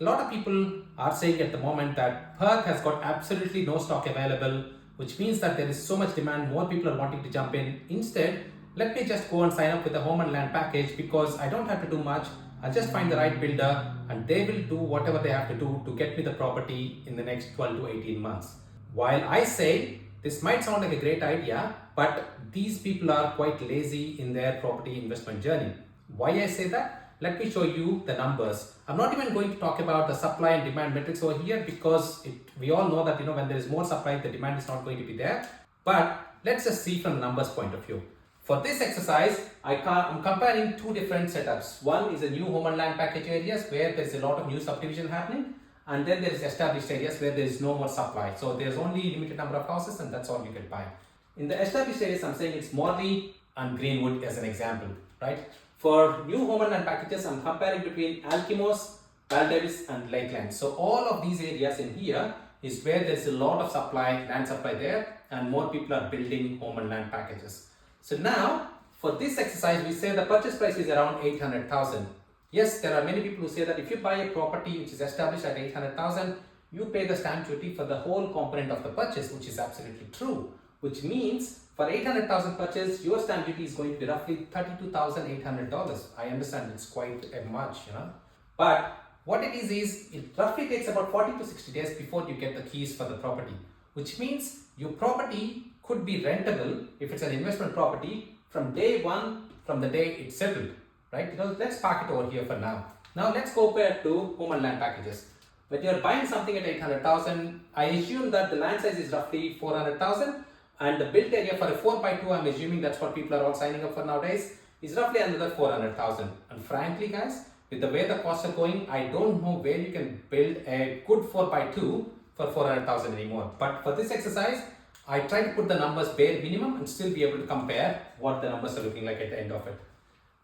A lot of people are saying at the moment that Perth has got absolutely no stock available, which means that there is so much demand, more people are wanting to jump in. Instead, let me just go and sign up with a home and land package because I don't have to do much. I'll just find the right builder and they will do whatever they have to do to get me the property in the next 12 to 18 months. While I say this might sound like a great idea, but these people are quite lazy in their property investment journey. Why I say that? Let me show you the numbers. I'm not even going to talk about the supply and demand metrics over here because we all know that when there is more supply, the demand is not going to be there. But let's just see from the numbers point of view. For this exercise, I'm comparing two different setups. One is a new home and land package areas where there's a lot of new subdivision happening, and then there is established areas where there is no more supply. So there's only limited number of houses and that's all you can buy. In the established areas, I'm saying it's Morley and Greenwood as an example, right? For new home and land packages, I'm comparing between Alkimos, Baldavis and Lakeland. So all of these areas in here is where there's a lot of supply, land supply there, and more people are building home and land packages. So now, for this exercise, we say the purchase price is around 800,000. Yes, there are many people who say that if you buy a property which is established at 800,000, you pay the stamp duty for the whole component of the purchase, which is absolutely true. Which means for 800,000 purchase, your stamp duty is going to be roughly $32,800. I understand it's quite a much, But what it is it roughly takes about 40 to 60 days before you get the keys for the property. Which means your property could be rentable if it's an investment property from day one, from the day it's settled, right? Let's park it over here for now. Now let's compare to home and land packages. When you're buying something at 800,000, I assume that the land size is roughly 400,000 and the built area for a 4x2, I'm assuming that's what people are all signing up for nowadays, is roughly another 400,000. And frankly guys, with the way the costs are going, I don't know where you can build a good 4x2 for 400,000 anymore. But for this exercise, I try to put the numbers bare minimum and still be able to compare what the numbers are looking like at the end of it.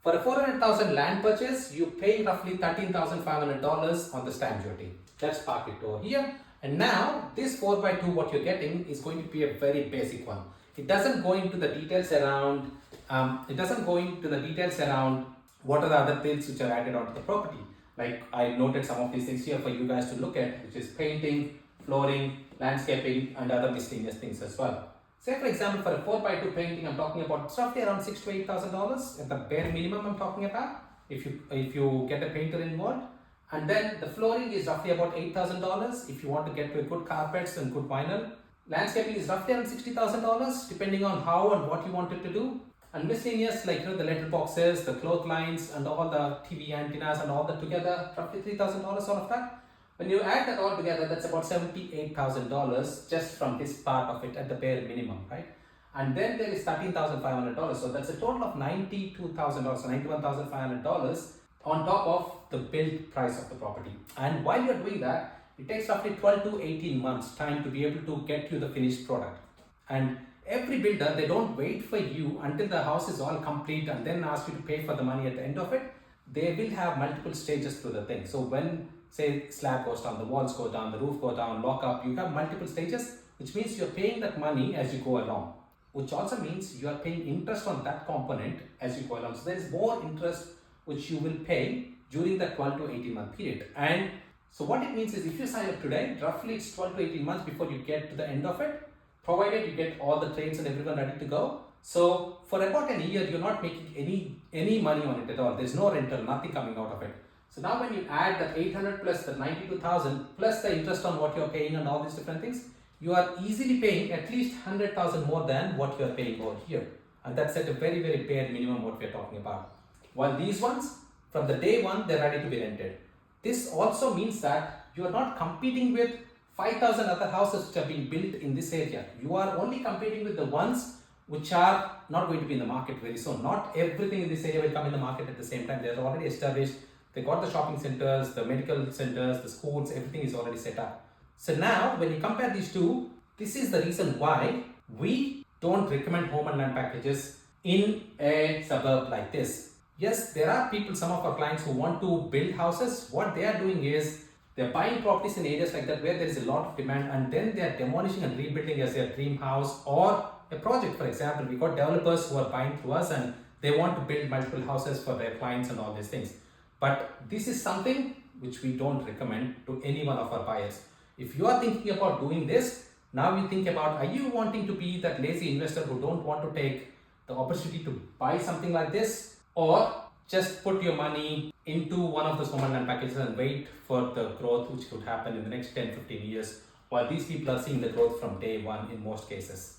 For a 400,000 land purchase, you pay roughly $13,500 on the stamp duty. Let's park it over here. And now this 4x2, what you're getting is going to be a very basic one. It doesn't go into the details around. What are the other things which are added onto the property. Like I noted some of these things here for you guys to look at, which is painting, flooring, landscaping, and other miscellaneous things as well. Say for example, for a 4x2 painting, I'm talking about roughly around $6,000 to $8,000 at the bare minimum. I'm talking about if you get a painter involved. And then the flooring is roughly about $8,000 if you want to get to good carpets and good vinyl. Landscaping is roughly around $60,000 depending on how and what you want it to do. And miscellaneous like the letter boxes, the clotheslines, and all the TV antennas and all that together, roughly $3,000 all of that. When you add that all together, that's about $78,000 just from this part of it at the bare minimum, right? And then there is $13,500, so that's a total of $92,000, so $91,500 on top of the build price of the property. And while you're doing that, it takes roughly 12 to 18 months time to be able to get you the finished product. And every builder, they don't wait for you until the house is all complete and then ask you to pay for the money at the end of it. They will have multiple stages to the thing. So when say slab goes down, the walls go down, the roof go down, lock up, you have multiple stages, which means you're paying that money as you go along, which also means you are paying interest on that component as you go along. So there is more interest which you will pay during that 12 to 18 month period. And so what it means is if you sign up today, roughly it's 12 to 18 months before you get to the end of it, provided you get all the trades and everyone ready to go. So for about a year, you're not making any money on it at all. There's no rental, nothing coming out of it. So now when you add the 800 plus the 92,000 plus the interest on what you're paying and all these different things, you are easily paying at least 100,000 more than what you're paying over here. And that's at a very, very bare minimum what we're talking about. While these ones, from the day one, they're ready to be rented. This also means that you are not competing with 5,000 other houses which are being built in this area. You are only competing with the ones which are not going to be in the market very soon. Not everything in this area will come in the market at the same time. They're already established. They got the shopping centers, the medical centers, the schools, everything is already set up. So now when you compare these two, this is the reason why we don't recommend home and land packages in a suburb like this. Yes, there are people, some of our clients who want to build houses. What they are doing is they're buying properties in areas like that where there is a lot of demand, and then they're demolishing and rebuilding as their dream house or a project. For example, we got developers who are buying through us and they want to build multiple houses for their clients and all these things. But this is something which we don't recommend to any one of our buyers. If you are thinking about doing this, now you think about, are you wanting to be that lazy investor who don't want to take the opportunity to buy something like this, or just put your money into one of those home and land packages and wait for the growth which could happen in the next 10-15 years, while these people are seeing the growth from day one in most cases.